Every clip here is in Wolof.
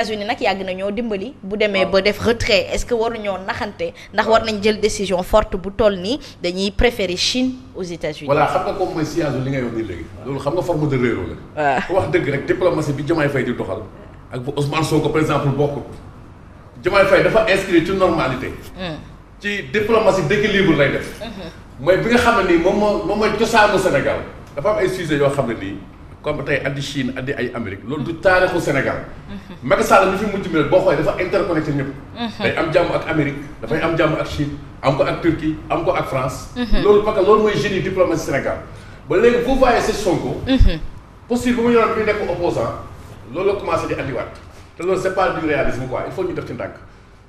États-Unis nag yàgg na ñoo dimbali bu demee ba def retrait est-ce que waruñoo naxante ndax war nañ jël décision forte bu toll nii dañuy préférer Chine aux États-Unis. voilà xam nga comme mooy science li ngay wax nii léegi loolu xam nga forme de réeróo la. waaw wax dëgg rek diplomatie bi Diomaye Faye di doxal ak bu Ousmane Sonko par exemple bokkut Diomaye Faye dafa inscrit ci normalité. ci diplomatie d'équilibre lay def. mooy bi nga xam ne nii moom mooy cosaanu Sénégal dafa am ay sujets yoo xam ne nii. comme tey addi Chine addi ay Amérique loolu du taarixu Sénégal. Macky Sall mi fi mujj mi boo xoolee dafa interconnecté ñëpp. day am jàmm ak Amérique dafay am jàmm ak Chine am ko ak Turquie am ko ak France. loolu parce que loolu mooy génie diplomatie Sénégal ba léegi vous voyez c'est Sonko. posture bu mu yoroon bi nekk opposant loolu la commencé di andiwaat te loolu c'est pas du réalisme quoi il faut ñu def ci ndànk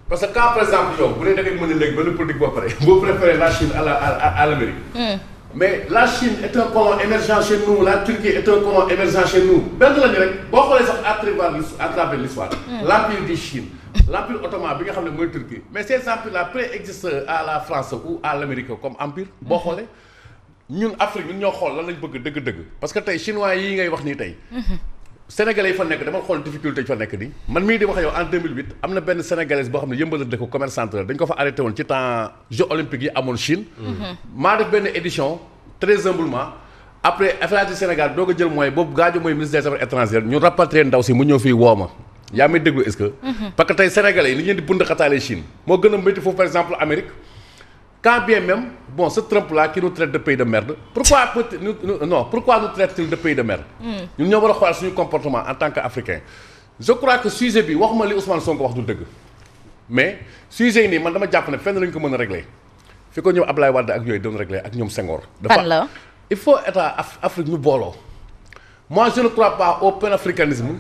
parce que quand par exemple yow bu dee da ngay mën a léegi benn politique boo pare boo préféré la Chine à l'Amérique. mais la Chine est un colon émergent chez nous la Turquie est un colon émergent chez nous benn lañu rek boo xoolee sax à travers l'histoire l'empire de Chine l'empire ottoman bi nga xam ne mooy Turquie mais ces empires là préexistent à la France ou à l'Amérique comme empire boo xoolee ñun Afrique ñun ñoo xool lan lañ bëgg dëgg-dëgg parce que tey chinois yi ngay wax nii tey sénégalais yi fa nekk dama xool difficulté yi fa nekk nii man mii di wax yow en 2008 am na benn sénégalaise boo xam ne yëmbal dëkk commerçante la dañ ko fa arrêté woon ci temps Jeux olympiques yi amoon Chine. maa def benn édition très humblement après affaire du Sénégal doo ko jël mooy boobu gaajo mooy ministre des affaires étrangères ñu rapatrier ndaw si mu ñëw fii woo ma yaa may déglu est-ce que. parce que tey sénégalais yi li ngeen di bund xataale Chine moo gën a métti foofu par exemple Amérique. Quand bien même, bon, ce Trump-là qui nous traite de pays de merde, pourquoi nous traite-t-il de pays de merde? Nous devons voir notre comportement en tant qu'Africains. Je crois que le sujet, je ne sais pas si Ousmane Sonko wax du dëgg mais sujet yi man dama jàpp ne fenn lañu ko mën a régler fi ko ñoom Ablaye Wade ak yooyu doon régler ak ñoom Senghor. dafa il faut état Afrique ñu booloo. Moi je ne crois pas au panafricanisme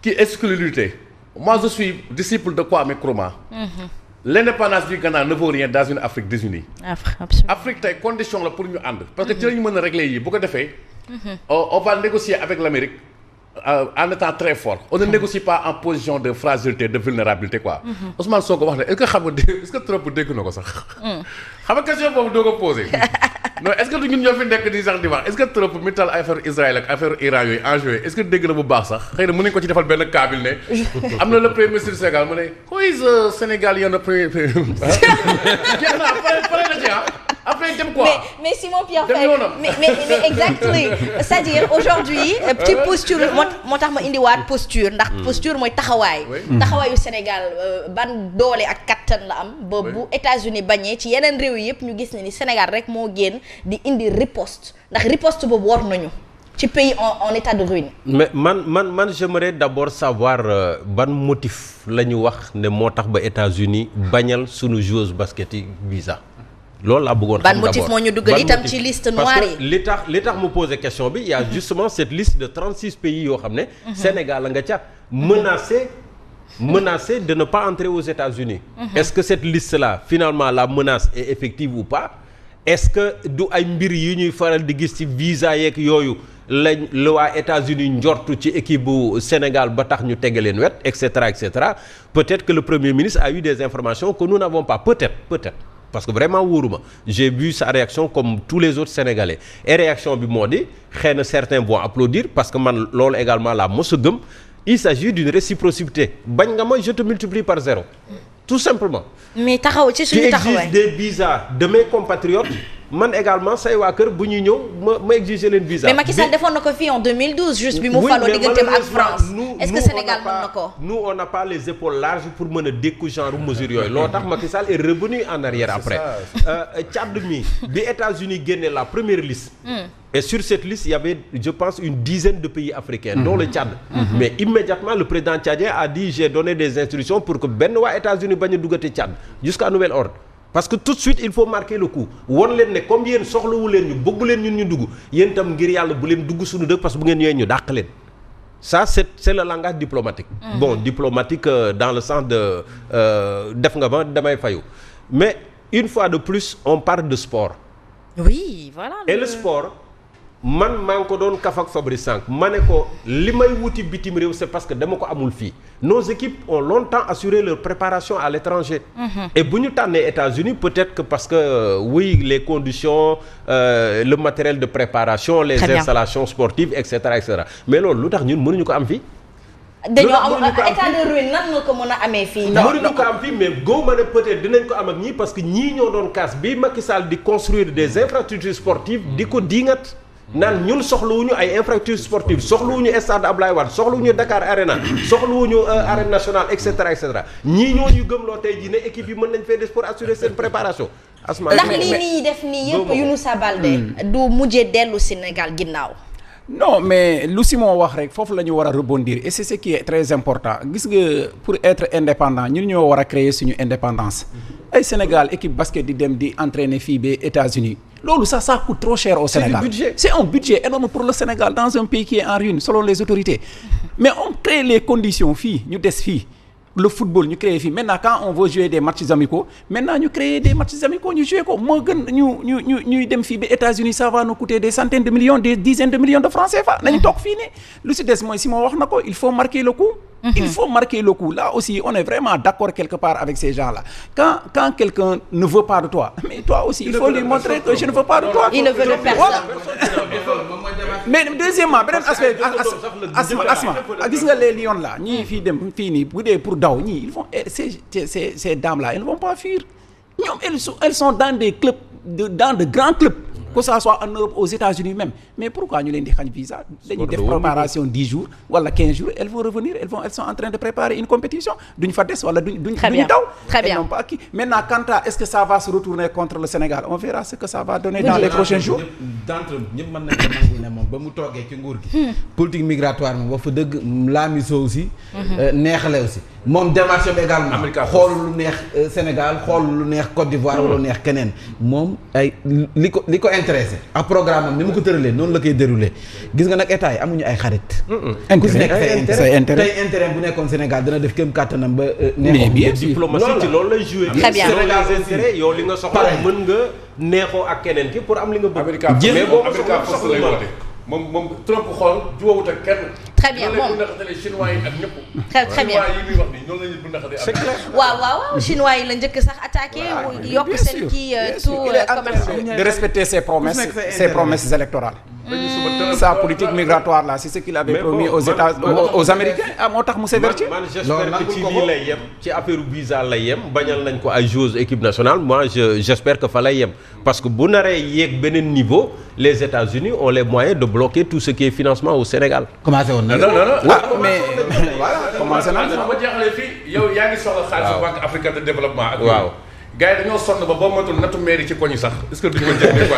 qui exclut l'unité. Moi je suis disciple de Kwame Nkrumah. L'indépendance du Ghana ne vaut rien dans une Afrique désunie. Afrique tey condition la pour ñu ànd. parce que ci la ñu mën a régler yi bu ko defee. on va négocier avec l'Amérique en étant très fort. On ne négocie pas en position de fragilité de vulnérabilité quoi. Ousmane Sonko wax ne est-ce que xam nga est-ce que Trump dégg na ko sax. xam nga question boobu doo ko posé. non est-ce que ñun ñoo fi nekk di sax di wax est-ce que Trump mi tal affaire Israël ak affaire Iran yooyu enjeu est-ce que dégg na bu baax sax xëy na mën nañu ko ci defal benn kaabil ne. am na le premier ministre du Sénégal mu ne. who is Sénégalien le premier. jeex na pare na ci après dem quoi. mais Simon Pierre Faye mais exactly c'est-à-dire aujourd'hui ci posture moo tax ma indiwaat posture ndax posture mooy taxawaay. taxawaayu Sénégal ban doole ak kattan la am. ba bu États-Unis bañee ci yeneen réew yi yëpp ñu gis ne ni Sénégal rek moo génn di indi riposte ndax riposte boobu war nañu ci pays en état de ruine. mais man j'aimerais d'abord savoir ban motif la ñu wax ne moo tax ba États-Unis bañal sunu joueuse basket yi visa. loolu laa bëggoon xam ban motif moo ñu dugal itam ci liste noire yi. parce que li tax mu poser question bi y a justement cette liste de 36 pays yoo xam ne. Sénégal la nga ca menacé de ne pas entrer aux États-Unis. Est-ce que cette liste-là finalement la menace est effective ou pas? Est-ce que du ay mbir yi ñuy faral di gis ci visa yeeg yooyu lañ la waa États-Unis njortu ci équipe bu Sénégal ba tax ñu tege leen wet et cetera et cetera peut-être que le Premier ministre a eu des informations que nous n'avons pas peut-être parce que vraiment wóoruma j'ai vu sa réaction comme tous les autres Sénégalais et réaction bi moo di xëy na certains vont applaudir parce que man loolu également la mos a gëm il s'agit d'une réciprocité bañ nga ma je te multiplie par 0 tout simplement. mais taxaw ci suñu taxawaay tu exiges des visas de mes compatriotes man également say waa kër bu ñuy ñëw ma exiger leen visa. mais Macky Sall defoon na ko fii en 2012. juste bi mu faloo digganteem ak France. est-ce que Sénégal mën na ko. nous on n'a pas les épaules larges pour mën a dékku genre mesure yooyu. loo tax Macky Sall est revenu en arrière après. Tchad mi bi États-Unis génne la première liste. Et sur cette liste il y avait je pense une dizaine de pays africains. dont le Tchad. mais immédiatement le président tchadien a dit j'ai donné des instructions pour que benn waa États-Unis bañ a duggati Tchad jusqu'à nouvel ordre. parce que tout de suite il faut marquer le coup won leen ne comme yéen soxlawu leen ñu bëggu leen ñun ñu dugg yéen itam ngir yàlla bu leen dugg suñu dëkk parce que bu ngeen ñëwee ñu dàq leen ça c'est le langage diplomatique. Bon diplomatique dans le sens de def nga ma damay fayu mais une fois de plus on parle de sport. Oui voilà. Et le sport man maa ngi ko doon kaf ak Fabrice Sànq ma ne ko li may wuti bitim réew c'est parce que dama ko amul fii nos équipes ont longtemps assuré leur préparation à l'étranger. Et bu ñu tànnee États-Unis peut-être que parce que oui les conditions le matériel de préparation les installations sportives et cetera mais loolu lu tax ñun mënuñu ko am fii dañoo am état de ruine nan nga ko mën a amee fii. mënuñu ko am fii mais góob ma ne peut-être dinañ ko am ak ñii parce que ñii ñoo doon kaas bi Macky Sall di construire des infrastructures sportives di ko diingat. naan ñun soxlawuñu ay infrastructures sportives soxlawuñu stade Ablaye Wade soxlawuñu Dakar Arena soxlawuñu arène nationale et cetera ñii ñoo ñu gëmloo tey jii ne équipe yi mën nañ fee des pour assurer seen préparation. ndax lii nii def nii yëpp Younoussa Baldé du mujjee dellu Sénégal ginnaaw. non mais lu Simon wax rek foofu la ñu war a rebondir et c'est ce qui est très important gis nga pour être indépendant ñun ñoo war a créer suñu indépendance ay Sénégal équipe basket di dem di entraîner fii ba États-Unis loolu ça coûte trop cher au Sénégal c'est un budget énorme pour le Sénégal dans un pays qui est en ruine selon les autorités mais on crée les conditions fii ñu des fii le football ñu créé fii maintenant quand on veut jouer des matchs amicaux maintenant ñu créer des matchs amicaux ñu jouer ko moo gën ñuy dem fii ba États-Unis ça va nous coûter des centaines de millions des dizaines de millions de francs CFA nañu toog fii ne lu si des mooy si moo wax na ko il faut marquer le coup. Il faut marquer le coup. Là aussi, on est vraiment d'accord quelque part avec ces gens-là. Quand quelqu'un ne veut pas de toi, mais toi aussi, il faut lui montrer que je ne veux pas de toi. Il ne veut de personne. Mais deuxièmement, beneen aspect asma gis nga les lions là ñii fii dem fii nii bu dee pour daw ñii ils vont ces dames là elles ne vont pas fuir ñoom elles sont dans des clubs dans de grands clubs. Que ça soit en Europe aux États-Unis même mais pourquoi ñu leen di xañ visa dañuy def préparation 10 jours wala 15 jours elles vont revenir elles sont en train de préparer une compétition duñ fa des wala duñ daw elles n'ont pas acquis maintenant quant à est-ce que ça va se retourner contre le Sénégal on verra ce que ça va donner dans les prochains jours d'entre ñëpp mën nañ ko nangul ne moom ba mu toogee ci nguur gi politique migratoire moom wax fa dëgg laamiso aussi neexale aussi moom démarche bi également xool lu neex Sénégal xool lu neex Côte d'Ivoire wala lu neex keneen moom ay li ko intéressé ak programme am ni mu ko tëralee noonu la koy déroulé gis nga nag état yi amuñu ay xarit ku si nekk say intérêt tey intérêt bu nekkoon Sénégal dana def kéem kàttanam ba neexoo diplomatie ci loolu lay joué très bien intérêt yow li nga soxla mën nga neexoo ak keneen ki pour am li nga bëgg mais boobu soxla lay woote moom Trump xool juwawut ak kenn. très bien moom noonu la ñuy chinois yi ak ñëpp. très bien chinois yi muy wax nii noonu la ñuy bundaxatee. c'est clair waaw chinois yi la njëkk sax attaqué. yokk seen kii tout commerce. de respecter ses promesses électorales. sa politique migratoire là c'est ce qu'il avait promis aux Américains moo tax mu sévère ci. man j'espère que ci lii lay yem ci affaire visa lay yem bañal nañ ko ay joueuses équipe nationale moi j'espère que fa lay yem parce que bu naree yéeg beneen niveau les États-Unis ont les moyens de bloquer tout ce qui est financement au Sénégal. commencé woon na non mais voilà commencé na. ba jeexalee fii yow yaa ngi soxla xaalis Banque africaine de développement ak waaw. gars yi dañoo sonn ba boo matul nattu mairie ci koñ yi sax est-ce que duñ ko jëndee quoi.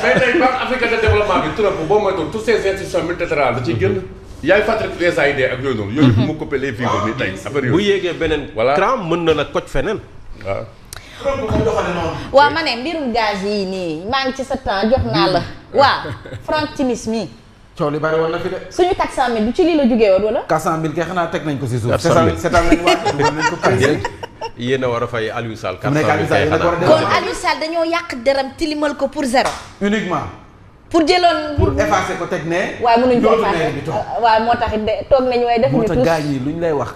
mais tey Banque africaine de développement bi trop boo matul toutes ces institutions multilatérales da ciy génn. yaay fàttali USAID ak yooyu noonu. yooyu bu ma coupé les vivres nii tey affaire yooyu. bu yéegee beneen. voilà cran mën na la koj feneen. waaw. waaw ma ne mbirum gaz yi nii maa ngi ci sa temps jox naa la. waa Franck Timis mi. coow li bari woon na fi de. suñu 400000 du ci lii la jógee woon wala. 400000 kay xanaa teg nañ ko si suuf. 400000 seetaan nañ ko président. yéen a war a fay Aliou Sall. mu nekk Aliou Sall kon Aliou Sall dañoo yàq deram tilimal ko pour zéro. uniquement. pour jëloon. pour effacer ko teg ne. waaw mënuñ ko effacer waaw moo tax de toog nañu waaye defuñu tous. moo tax gars yi luñ lay wax.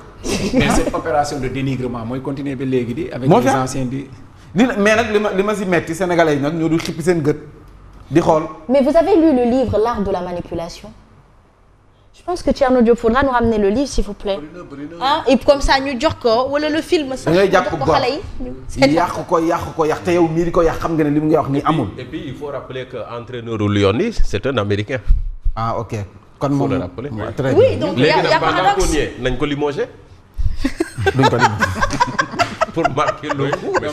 mais cette opération de dénigrement mooy continuer ba léegi di. avec les anciens di. mais nag li ma si metti sénégalais yi nag ñoo du xippi seen gët di xool. mais vous avez lu le livre l'art de la manipulation. je pense que Thierno Diop faudra nous ramener le livre s'il vous plaît. ah et comme ça ñu jox ko wala le film sax. da ngay jàpp jox ko xale yi. yàq ko te yow mii di ko yàq xam nga ne li mu ngi wax nii amul. et puis il faut rappeler que entraîneur u Lyon yi c'est un américain. ah ok kon moom faut le rappeler. très bien oui donc y a paradoxe nañ ko limogé. duñ ko limogé. pour marquer le coup. mais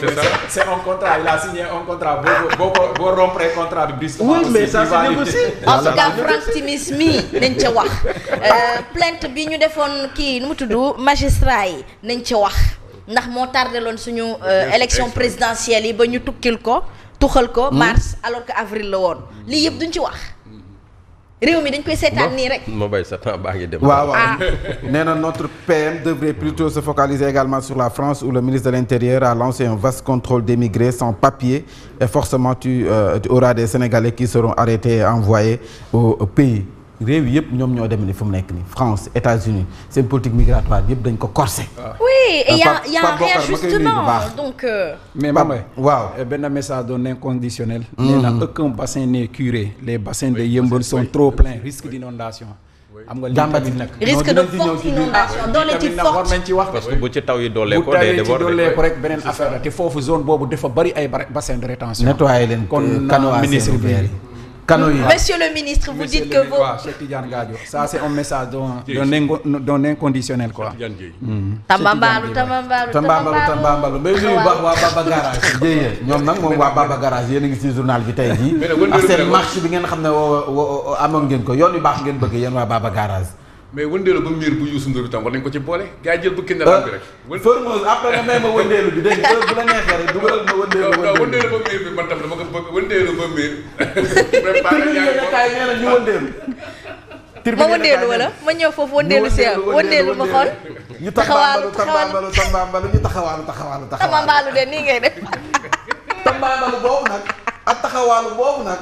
c'est un contrat il a signé un contrat boo rompre contrat bi brusquement. oui mais ça c'est négocié. en tout cas Franck Timis mii nañ ca wax plainte bi ñu defoon kii nu mu tudd magistrat yi nañ ca wax ndax moo tardé loon suñu élection présidentielle yi ba ñu tuxal ko mars alors que avril la woon lii yëpp duñ ci wax. réew mi dañ koy seetaan nii rek. ma bay sa temps baa ngi dem. waaw nee na notre PM devrait plutôt se focaliser également sur la France où le ministre de l'Intérieur a lancé un vaste contrôle d'émigrés sans papier et forcément tu auras des Sénégalais qui seront arrêtés et envoyés au pays. réew yëpp ñoom ñoo dem ni fu mu nekk nii France États-Unis seen politique migratoire yëpp dañ ko corsé. oui et y a un réajustement donc. mais Mbaye waaw benn message d'un inconditionnel. nee na aucun bassin n'est curé les bassins de Yeumbeul sont trop pleins risque d'inondation xam nga jàmbat yi nag risque de forte inondation doole ci war forte. nañ ci wax. parce que bu ci taw yi doolee ko bu tawee day ci doolee ko rek beneen affaire la te foofu zone boobu dafa bari ay bassin de rétention. nettoyer leen kon ministre bi Monsieur le ministre, vous dites que vous... Cheikh Tidiane Gadio, ça c'est un message d'un inconditionnel quoi. Tambambalu. mais nuyu waa Baba Garage jéyee ñoom nag moom waa Baba Garage yéen a ngi ci journal bi tey jii ak seen marche bi ngeen xam ne amoon ngeen ko yoon yu baax ngeen bëgg yéen waa Baba Garage. mais wëndeelu ba miir bu Youssou Ndour tam war nañ ko ci boole gars yi jël bu kindalaan bi rek. Formose après nga may ma wëndeelu bi dégg nga bu la neexee rek dugalal ma wëndeelu ba miir bi man tam dama ko bëgg wëndeelu ba miir. nee na ñu wëndeelu. ma wëndeelu wala ma ñëw foofu wëndeelu si yow wëndeelu ma xool. ñu taxawaalu tambambaalu de nii ngay def. tambambaalu boobu nag ak taxawaalu boobu nag